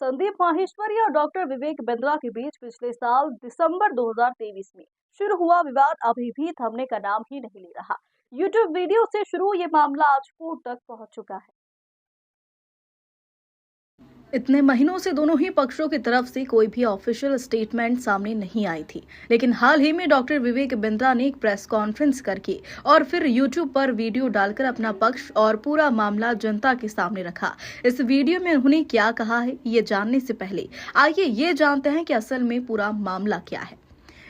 संदीप माहेश्वरी और डॉक्टर विवेक बिंद्रा के बीच पिछले साल दिसंबर 2023 में शुरू हुआ विवाद अभी भी थमने का नाम ही नहीं ले रहा। यूट्यूब वीडियो से शुरू ये मामला आज कोर्ट तक पहुंच चुका है। इतने महीनों से दोनों ही पक्षों की तरफ से कोई भी ऑफिशियल स्टेटमेंट सामने नहीं आई थी, लेकिन हाल ही में डॉक्टर विवेक बिंद्रा ने एक प्रेस कॉन्फ्रेंस करके और फिर यूट्यूब पर वीडियो डालकर अपना पक्ष और पूरा मामला जनता के सामने रखा। इस वीडियो में उन्होंने क्या कहा है, ये जानने से पहले आइए ये जानते हैं कि असल में पूरा मामला क्या है।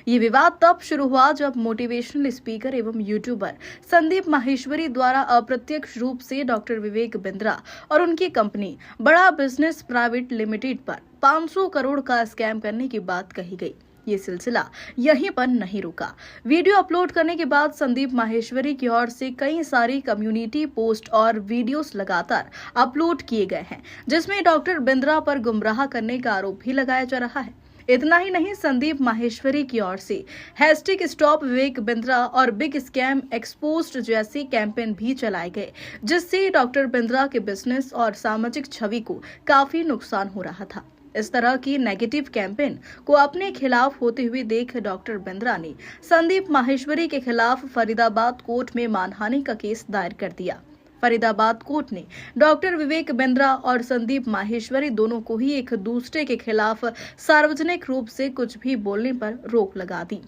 ये विवाद तब शुरू हुआ जब मोटिवेशनल स्पीकर एवं यूट्यूबर संदीप माहेश्वरी द्वारा अप्रत्यक्ष रूप से डॉक्टर विवेक बिंद्रा और उनकी कंपनी बड़ा बिजनेस प्राइवेट लिमिटेड पर 500 करोड़ का स्कैम करने की बात कही गई। ये सिलसिला यहीं पर नहीं रुका। वीडियो अपलोड करने के बाद संदीप माहेश्वरी की ओर से कई सारी कम्युनिटी पोस्ट और वीडियोस लगातार अपलोड किए गए हैं, जिसमें डॉक्टर बिंद्रा पर गुमराह करने का आरोप भी लगाया जा रहा है। इतना ही नहीं, संदीप माहेश्वरी की ओर से हैशटैग स्टॉप विवेक बिंद्रा और बिग स्कैम एक्सपोज्ड जैसे कैंपेन भी चलाए गए, जिससे डॉक्टर बिंद्रा के बिजनेस और सामाजिक छवि को काफी नुकसान हो रहा था। इस तरह की नेगेटिव कैंपेन को अपने खिलाफ होते हुए देख डॉक्टर बिंद्रा ने संदीप माहेश्वरी के खिलाफ फरीदाबाद कोर्ट में मानहानि का केस दायर कर दिया। फरीदाबाद कोर्ट ने डॉक्टर विवेक बिंद्रा और संदीप माहेश्वरी दोनों को ही एक दूसरे के खिलाफ सार्वजनिक रूप से कुछ भी बोलने पर रोक लगा दी।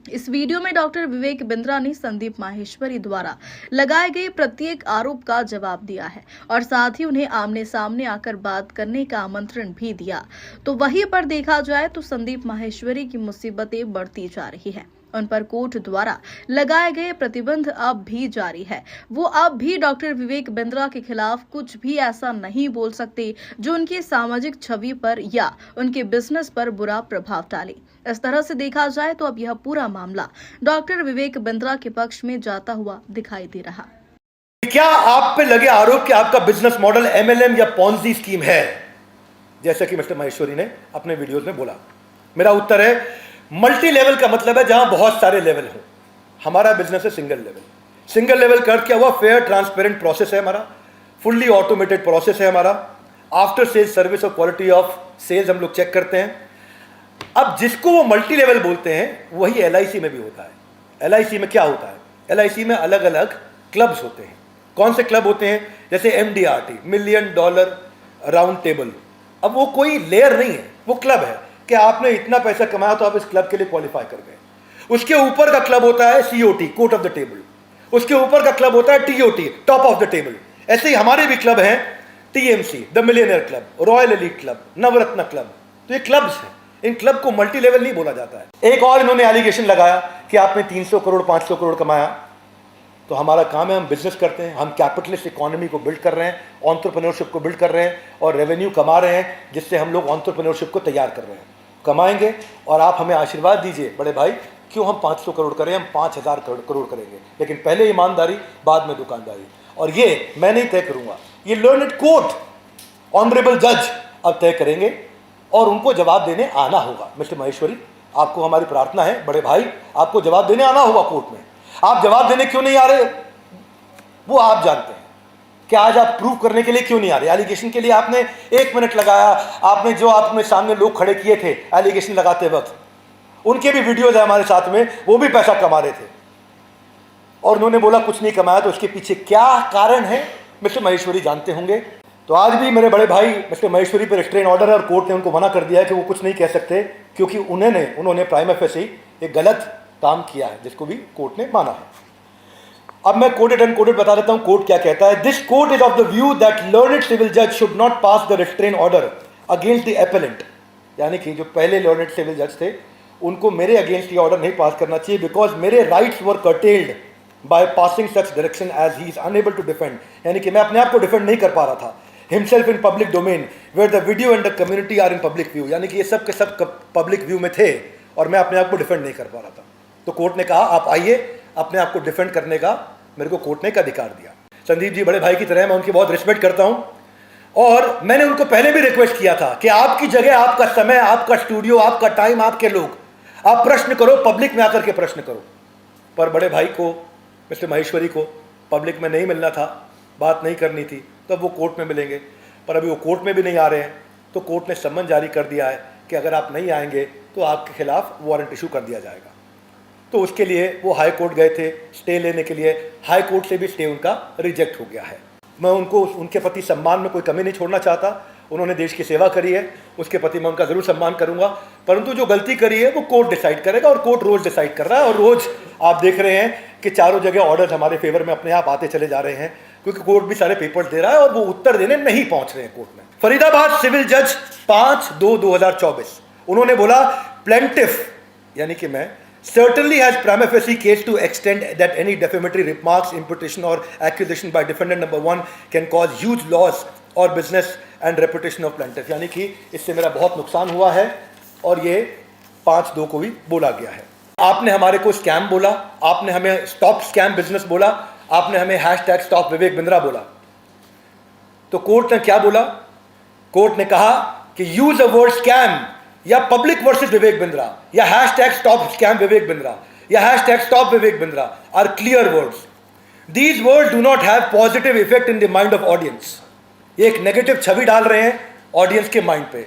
इस वीडियो में डॉक्टर विवेक बिंद्रा ने संदीप माहेश्वरी द्वारा लगाए गए प्रत्येक आरोप का जवाब दिया है और साथ ही उन्हें आमने सामने आकर बात करने का आमंत्रण भी दिया। तो वहीं पर देखा जाए तो संदीप माहेश्वरी की मुसीबतें बढ़ती जा रही है। उन पर कोर्ट द्वारा लगाए गए प्रतिबंध अब भी जारी है। वो अब भी डॉक्टर विवेक बिंद्रा के खिलाफ कुछ भी ऐसा नहीं बोल सकते जो उनकी सामाजिक छवि पर या उनके बिजनेस पर बुरा प्रभाव डाले। इस तरह से देखा जाए तो अब यह पूरा मामला डॉक्टर विवेक बिंद्रा के पक्ष में जाता हुआ दिखाई दे रहा। क्या आप पे लगे आरोप कि आपका बिजनेस मॉडल एमएलएम या पॉन्जी स्कीम है, जैसा कि मिस्टर माहेश्वरी ने अपने वीडियोस में बोला? मेरा उत्तर है मल्टी लेवल का मतलब है जहां बहुत सारे लेवल हो। हमारा बिजनेस है सिंगल लेवल। सिंगल लेवल कर क्या हुआ? फेयर ट्रांसपेरेंट प्रोसेस है हमारा, फुल्ली ऑटोमेटेड प्रोसेस है हमारा। आफ्टर सेल्स सर्विस और क्वालिटी ऑफ सेल्स हम लोग चेक करते हैं। अब जिसको वो मल्टी लेवल बोलते हैं वही एलआईसी में भी होता है। एलआईसी में क्या होता है? एलआईसी में अलग अलग क्लब्स होते हैं। कौन से क्लब होते हैं? जैसे MDRT, million dollar round table. अब वो कोई लेयर नहीं है, वो क्लब है कि आपने इतना पैसा कमाया तो आप इस क्लब के लिए क्वालिफाई कर गए। उसके ऊपर का क्लब होता है COT, court of the table. उसके ऊपर का क्लब होता है TOT, top of the table. ऐसे ही हमारे भी क्लब हैं, TMC, the millionaire club, royal elite club, Navratna club. तो ये क्लब्स हैं। इन क्लब को मल्टी लेवल नहीं बोला जाता है। एक और इन्होंने एलिगेशन लगाया कि आपने 300 करोड़ 500 करोड़ कमाया। तो हमारा काम है, हम बिजनेस करते हैं, हम कैपिटलिस्ट इकोनॉमी को बिल्ड कर रहे हैं, एंटरप्रेन्योरशिप को बिल्ड कर रहे हैं और रेवेन्यू कमा रहे हैं, जिससे हम लोग एंटरप्रेन्योरशिप को तैयार कर रहे हैं। कमाएंगे और आप हमें आशीर्वाद दीजिए बड़े भाई। क्यों हम 500 करोड़ करें? हम 5000 करोड़ करेंगे, लेकिन पहले ईमानदारी, बाद में दुकानदारी। और ये मैं नहीं तय करूंगा, ये लर्नड कोर्ट, ऑनरेबल जज अब तय करेंगे और उनको जवाब देने आना होगा। मिस्टर माहेश्वरी, आपको हमारी प्रार्थना है, बड़े भाई आपको जवाब देने आना होगा कोर्ट में। आप जवाब देने क्यों नहीं आ रहे वो आप जानते हैं कि आज आप प्रूव करने के लिए क्यों नहीं आ रहे। एलिगेशन के लिए आपने 1 मिनट लगाया। आपने जो आपने सामने लोग खड़े किए थे एलिगेशन लगाते वक्त, उनके भी वीडियोज है हमारे साथ में, वो भी पैसा कमा रहे थे और उन्होंने बोला कुछ नहीं कमाया। तो उसके पीछे क्या कारण है मिस्टर माहेश्वरी जानते होंगे। तो आज भी मेरे बड़े भाई मिस्टर माहेश्वरी पर रिस्ट्रेन ऑर्डर है और कोर्ट ने उनको मना कर दिया है कि वो कुछ नहीं कह सकते, क्योंकि उन्होंने प्राइमा फेसी एक गलत काम किया है, जिसको भी कोर्ट ने माना है। अब मैं कोटेड अनकोटेड बता देता हूं कोर्ट क्या कहता है। This court is of the view that learned civil जज should not pass the restrain order against the appellant, यानी कि जो पहले लर्नड सिविल जज थे उनको मेरे अगेंस्ट ये ऑर्डर नहीं पास करना चाहिए, बिकॉज मेरे rights were curtailed by passing such direction as he is unable to defend. यानी कि मैं अपने आप को डिफेंड नहीं कर पा रहा था। Himself in public domain where the video and the community are in public view, यानी कि ये सब के सब पब्लिक व्यू में थे और मैं अपने आप को डिफेंड नहीं कर पा रहा था। तो कोर्ट ने कहा आप आइए, अपने आप को डिफेंड करने का मेरे को कोर्ट ने एक अधिकार दिया। संदीप जी बड़े भाई की तरह, मैं उनकी बहुत रिस्पेक्ट करता हूं और मैंने उनको पहले भी रिक्वेस्ट किया था कि आपकी जगह, आपका समय, आपका स्टूडियो, आपका टाइम, आपके लोग, आप प्रश्न करो, पब्लिक में आकर के प्रश्न करो। पर बड़े भाई को, मिस्टर माहेश्वरी को पब्लिक में नहीं मिलना था, बात नहीं करनी थी, तब वो कोर्ट में मिलेंगे। पर अभी वो कोर्ट में भी नहीं आ रहे हैं तो कोर्ट ने सम्मन जारी कर दिया है कि अगर आप नहीं आएंगे तो आपके खिलाफ वारंट इशू कर दिया जाएगा। तो उसके लिए वो हाई कोर्ट गए थे स्टे लेने के लिए, हाई कोर्ट से भी स्टे उनका रिजेक्ट हो गया है। मैं उनको उनके प्रति सम्मान में कोई कमी नहीं छोड़ना चाहता, उन्होंने देश की सेवा करी है, उसके प्रति मैं उनका ज़रूर सम्मान करूंगा, परंतु जो गलती करी है वो कोर्ट डिसाइड करेगा और कोर्ट रोज़ डिसाइड कर रहा है। और रोज़ आप देख रहे हैं कि चारों जगह ऑर्डर हमारे फेवर में अपने आप आते चले जा रहे हैं, क्योंकि कोर्ट भी सारे पेपर्स दे रहा है और वो उत्तर देने नहीं पहुंच रहे हैं कोर्ट में। फरीदाबाद सिविल जज 5/2/2024 उन्होंने बोला प्लेंटिफ यानी कि मैं certainly has prima facie case to extend that any defamatory remarks, imputation or accusation by defendant number 1 can cause huge loss or business and reputation of plaintiff। यानी कि इससे मेरा बहुत नुकसान हुआ है और ये 5/2 को भी बोला गया है। आपने हमारे को स्कैम बोला, आपने हमें स्टॉप स्कैम बिजनेस बोला, आपने हमें हैशटैग स्टॉप विवेक बिंद्रा बोला। तो कोर्ट ने क्या बोला? कोर्ट ने कहा कि यूज अ वर्ड स्कैम या पब्लिक वर्सेस विवेक बिंद्रा या hashtag stop scam Vivek Bindra या hashtag stop Vivek Bindra are clear words. These words do not have positive effect in the mind of audience. ये एक नेगेटिव छवि डाल रहे हैं ऑडियंस के माइंड पे।